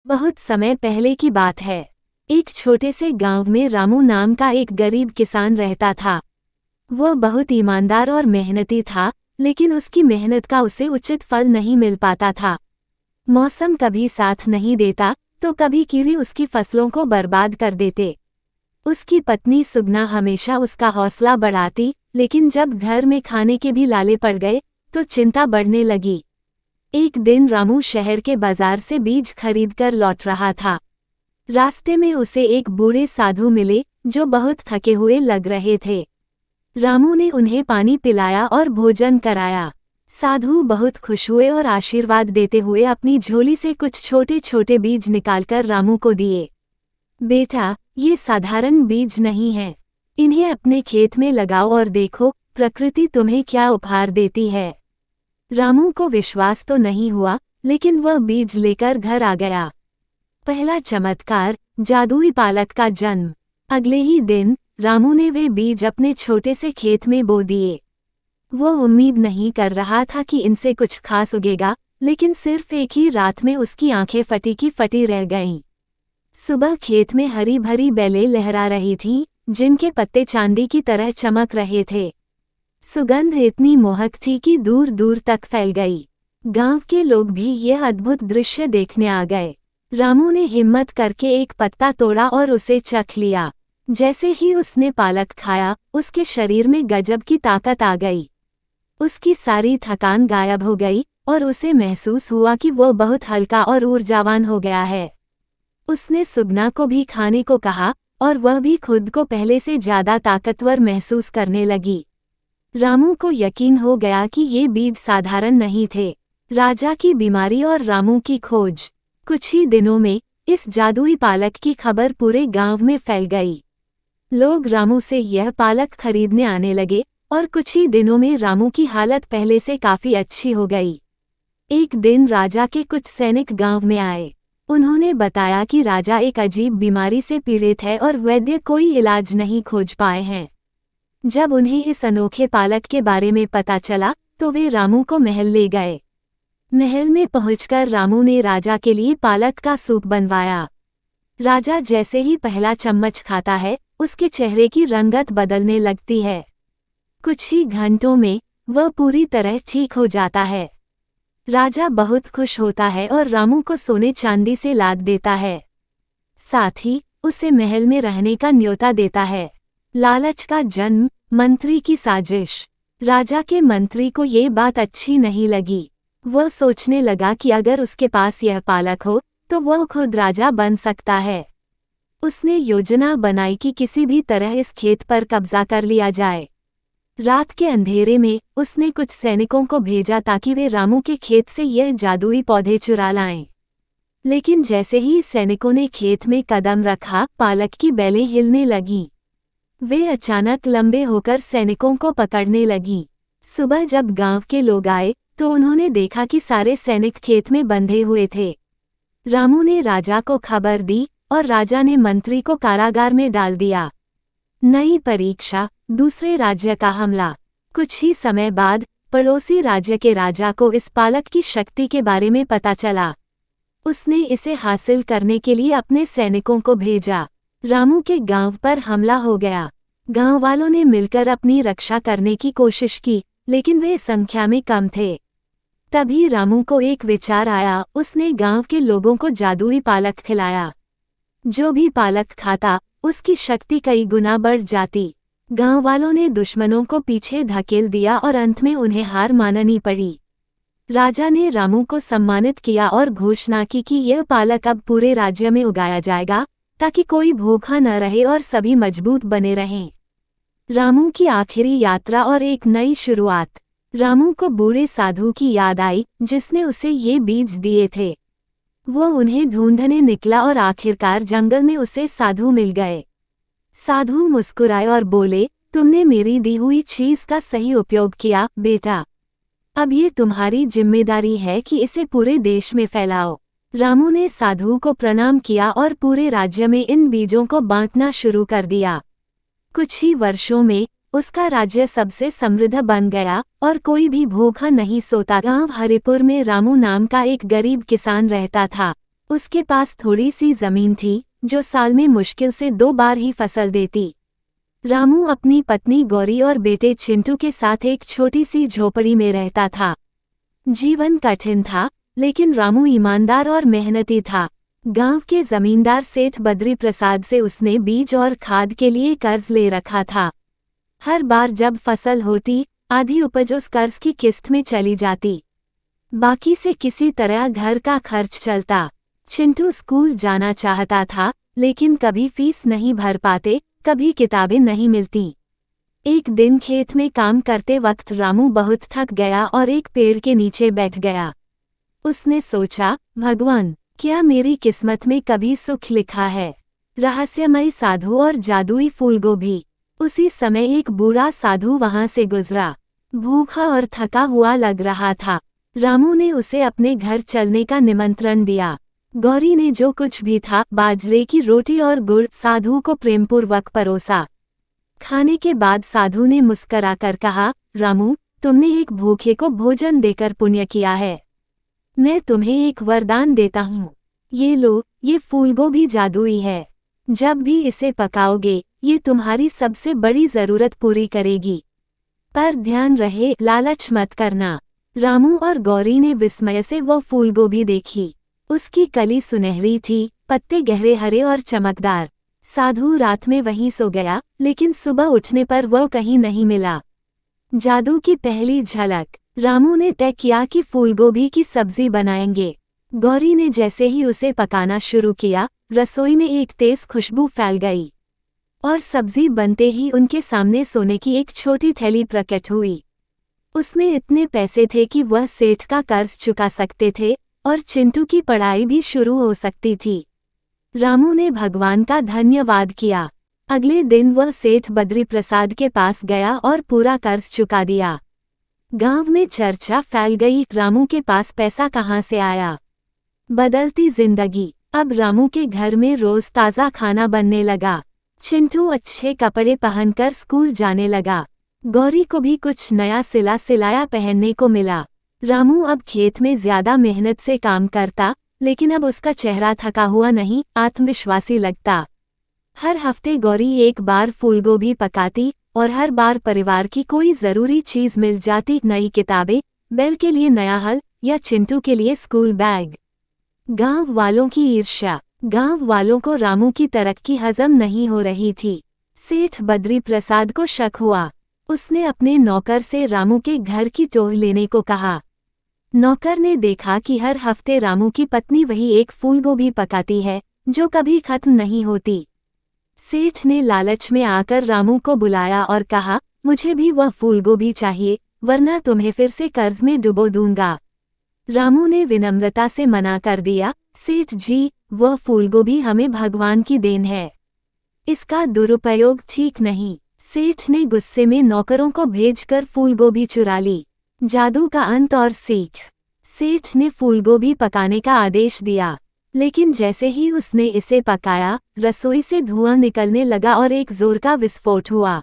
बहुत समय पहले की बात है। एक छोटे से गांव में रामू नाम का एक गरीब किसान रहता था। वो बहुत ईमानदार और मेहनती था, लेकिन उसकी मेहनत का उसे उचित फल नहीं मिल पाता था। मौसम कभी साथ नहीं देता तो कभी कीड़े उसकी फसलों को बर्बाद कर देते। उसकी पत्नी सुगना हमेशा उसका हौसला बढ़ाती, लेकिन जब घर में खाने के भी लाले पड़ गए तो चिंता बढ़ने लगी। एक दिन रामू शहर के बाजार से बीज खरीदकर लौट रहा था। रास्ते में उसे एक बूढ़े साधु मिले जो बहुत थके हुए लग रहे थे। रामू ने उन्हें पानी पिलाया और भोजन कराया। साधु बहुत खुश हुए और आशीर्वाद देते हुए अपनी झोली से कुछ छोटे छोटे बीज निकालकर रामू को दिए। बेटा, ये साधारण बीज नहीं हैं। इन्हें अपने खेत में लगाओ और देखो प्रकृति तुम्हें क्या उपहार देती है। रामू को विश्वास तो नहीं हुआ, लेकिन वह बीज लेकर घर आ गया। पहला चमत्कार, जादुई पालक का जन्म। अगले ही दिन रामू ने वे बीज अपने छोटे से खेत में बो दिए। वो उम्मीद नहीं कर रहा था कि इनसे कुछ खास उगेगा, लेकिन सिर्फ एक ही रात में उसकी आंखें फटी की फटी रह गईं। सुबह खेत में हरी भरी बेलें लहरा रही थीं, जिनके पत्ते चांदी की तरह चमक रहे थे। सुगंध इतनी मोहक थी कि दूर दूर तक फैल गई। गांव के लोग भी यह अद्भुत दृश्य देखने आ गए। रामू ने हिम्मत करके एक पत्ता तोड़ा और उसे चख लिया। जैसे ही उसने पालक खाया, उसके शरीर में गजब की ताकत आ गई। उसकी सारी थकान गायब हो गई और उसे महसूस हुआ कि वो बहुत हल्का और ऊर्जावान हो गया है। उसने सुगना को भी खाने को कहा और वह भी खुद को पहले से ज्यादा ताकतवर महसूस करने लगी। रामू को यकीन हो गया कि ये बीज साधारण नहीं थे। राजा की बीमारी और रामू की खोज। कुछ ही दिनों में इस जादुई पालक की खबर पूरे गांव में फैल गई। लोग रामू से यह पालक खरीदने आने लगे और कुछ ही दिनों में रामू की हालत पहले से काफी अच्छी हो गई। एक दिन राजा के कुछ सैनिक गांव में आए। उन्होंने बताया कि राजा एक अजीब बीमारी से पीड़ित है और वैद्य कोई इलाज नहीं खोज पाए हैं। जब उन्हें इस अनोखे पालक के बारे में पता चला तो वे रामू को महल ले गए। महल में पहुंचकर रामू ने राजा के लिए पालक का सूप बनवाया। राजा जैसे ही पहला चम्मच खाता है, उसके चेहरे की रंगत बदलने लगती है। कुछ ही घंटों में वह पूरी तरह ठीक हो जाता है। राजा बहुत खुश होता है और रामू को सोने चांदी से लाद देता है। साथ ही उसे महल में रहने का न्योता देता है। लालच का जन्म, मंत्री की साजिश। राजा के मंत्री को ये बात अच्छी नहीं लगी। वह सोचने लगा कि अगर उसके पास यह पालक हो तो वह खुद राजा बन सकता है। उसने योजना बनाई कि किसी भी तरह इस खेत पर कब्जा कर लिया जाए। रात के अंधेरे में उसने कुछ सैनिकों को भेजा ताकि वे रामू के खेत से यह जादुई पौधे चुरा लाएं। लेकिन जैसे ही सैनिकों ने खेत में कदम रखा, पालक की बेलें हिलने लगीं। वे अचानक लंबे होकर सैनिकों को पकड़ने लगीं। सुबह जब गांव के लोग आए तो उन्होंने देखा कि सारे सैनिक खेत में बंधे हुए थे। रामू ने राजा को खबर दी और राजा ने मंत्री को कारागार में डाल दिया। नई परीक्षा, दूसरे राज्य का हमला। कुछ ही समय बाद पड़ोसी राज्य के राजा को इस पालक की शक्ति के बारे में पता चला। उसने इसे हासिल करने के लिए अपने सैनिकों को भेजा। रामू के गांव पर हमला हो गया। गांव वालों ने मिलकर अपनी रक्षा करने की कोशिश की, लेकिन वे संख्या में कम थे। तभी रामू को एक विचार आया। उसने गांव के लोगों को जादुई पालक खिलाया। जो भी पालक खाता, उसकी शक्ति कई गुना बढ़ जाती। गांव वालों ने दुश्मनों को पीछे धकेल दिया और अंत में उन्हें हार माननी पड़ी। राजा ने रामू को सम्मानित किया और घोषणा की कि यह पालक अब पूरे राज्य में उगाया जाएगा, ताकि कोई भूखा न रहे और सभी मजबूत बने रहें। रामू की आखिरी यात्रा और एक नई शुरुआत। रामू को बूढ़े साधु की याद आई जिसने उसे ये बीज दिए थे। वो उन्हें ढूंढने निकला और आखिरकार जंगल में उसे साधु मिल गए। साधु मुस्कुराए और बोले, तुमने मेरी दी हुई चीज का सही उपयोग किया बेटा। अब ये तुम्हारी जिम्मेदारी है कि इसे पूरे देश में फैलाओ। रामू ने साधु को प्रणाम किया और पूरे राज्य में इन बीजों को बांटना शुरू कर दिया। कुछ ही वर्षों में उसका राज्य सबसे समृद्ध बन गया और कोई भी भूखा नहीं सोता। गांव हरिपुर में रामू नाम का एक गरीब किसान रहता था। उसके पास थोड़ी सी जमीन थी जो साल में मुश्किल से 2 बार ही फसल देती। रामू अपनी पत्नी गौरी और बेटे चिंटू के साथ एक छोटी सी झोपड़ी में रहता था। जीवन कठिन था, लेकिन रामू ईमानदार और मेहनती था। गांव के जमींदार सेठ बद्री प्रसाद से उसने बीज और खाद के लिए कर्ज ले रखा था। हर बार जब फसल होती, आधी उपज उस कर्ज की किस्त में चली जाती। बाकी से किसी तरह घर का खर्च चलता। चिंटू स्कूल जाना चाहता था, लेकिन कभी फीस नहीं भर पाते, कभी किताबें नहीं मिलती। एक दिन खेत में काम करते वक्त रामू बहुत थक गया और एक पेड़ के नीचे बैठ गया। उसने सोचा, भगवान, क्या मेरी किस्मत में कभी सुख लिखा है? रहस्यमय साधु और जादुई फूलगोभी। उसी समय एक बूढ़ा साधु वहां से गुजरा। भूखा और थका हुआ लग रहा था। रामू ने उसे अपने घर चलने का निमंत्रण दिया। गौरी ने जो कुछ भी था, बाजरे की रोटी और गुड़, साधु को प्रेमपूर्वक परोसा। खाने के बाद साधु ने मुस्कराकर कहा, रामू, तुमने एक भूखे को भोजन देकर पुण्य किया है। मैं तुम्हें एक वरदान देता हूँ। ये लो, ये फूलगोभी जादुई है। जब भी इसे पकाओगे, ये तुम्हारी सबसे बड़ी जरूरत पूरी करेगी। पर ध्यान रहे, लालच मत करना। रामू और गौरी ने विस्मय से वो फूलगोभी देखी। उसकी कली सुनहरी थी, पत्ते गहरे हरे और चमकदार। साधु रात में वहीं सो गया, लेकिन सुबह उठने पर वह कहीं नहीं मिला। जादू की पहली झलक। रामू ने तय किया कि फूलगोभी की सब्जी बनाएंगे। गौरी ने जैसे ही उसे पकाना शुरू किया, रसोई में एक तेज खुशबू फैल गई और सब्जी बनते ही उनके सामने सोने की एक छोटी थैली प्रकट हुई। उसमें इतने पैसे थे कि वह सेठ का कर्ज चुका सकते थे और चिंटू की पढ़ाई भी शुरू हो सकती थी। रामू ने भगवान का धन्यवाद किया। अगले दिन वह सेठ बद्री प्रसाद के पास गया और पूरा कर्ज चुका दिया। गांव में चर्चा फैल गई, रामू के पास पैसा कहाँ से आया? बदलती जिंदगी। अब रामू के घर में रोज ताज़ा खाना बनने लगा। चिंटू अच्छे कपड़े पहनकर स्कूल जाने लगा। गौरी को भी कुछ नया सिलाया पहनने को मिला। रामू अब खेत में ज्यादा मेहनत से काम करता, लेकिन अब उसका चेहरा थका हुआ नहीं, आत्मविश्वासी लगता। हर हफ्ते गौरी एक बार फूलगोभी पकाती और हर बार परिवार की कोई जरूरी चीज मिल जाती। नई किताबें, बैल के लिए नया हल या चिंटू के लिए स्कूल बैग। गांव वालों की ईर्ष्या। गांव वालों को रामू की तरक्की हजम नहीं हो रही थी। सेठ बद्री प्रसाद को शक हुआ। उसने अपने नौकर से रामू के घर की टोह लेने को कहा। नौकर ने देखा कि हर हफ्ते रामू की पत्नी वही एक फूलगोभी पकाती है, जो कभी खत्म नहीं होती। सेठ ने लालच में आकर रामू को बुलाया और कहा, मुझे भी वह फूलगोभी चाहिए, वरना तुम्हें फिर से कर्ज में डुबो दूंगा। रामू ने विनम्रता से मना कर दिया, सेठ जी, वह फूलगोभी हमें भगवान की देन है। इसका दुरुपयोग ठीक नहीं। सेठ ने गुस्से में नौकरों को भेजकर फूलगोभी चुरा ली। जादू का अंत और सीख। सेठ ने फूलगोभी पकाने का आदेश दिया, लेकिन जैसे ही उसने इसे पकाया, रसोई से धुआं निकलने लगा और एक जोर का विस्फोट हुआ।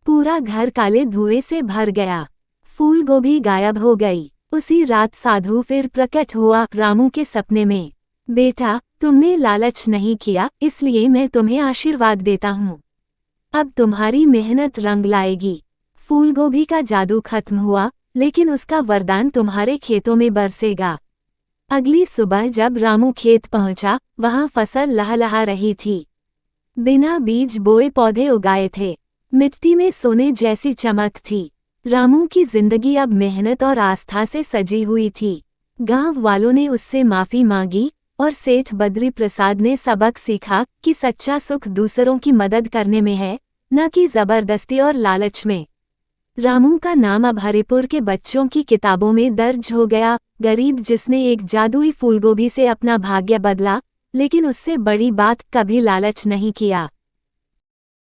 पूरा घर काले धुएं से भर गया। फूलगोभी गायब हो गई। उसी रात साधु फिर प्रकट हुआ रामू के सपने में। बेटा, तुमने लालच नहीं किया, इसलिए मैं तुम्हें आशीर्वाद देता हूँ। अब तुम्हारी मेहनत रंग लाएगी। फूलगोभी का जादू खत्म हुआ, लेकिन उसका वरदान तुम्हारे खेतों में बरसेगा। अगली सुबह जब रामू खेत पहुंचा, वहां फसल लहलहा रही थी। बिना बीज बोए पौधे उगाए थे। मिट्टी में सोने जैसी चमक थी। रामू की जिंदगी अब मेहनत और आस्था से सजी हुई थी। गांव वालों ने उससे माफी मांगी और सेठ बद्री प्रसाद ने सबक सीखा कि सच्चा सुख दूसरों की मदद करने में है, न कि जबरदस्ती और लालच में। रामू का नाम अब हरिपुर के बच्चों की किताबों में दर्ज हो गया। गरीब जिसने एक जादुई फूलगोभी से अपना भाग्य बदला, लेकिन उससे बड़ी बात, कभी लालच नहीं किया।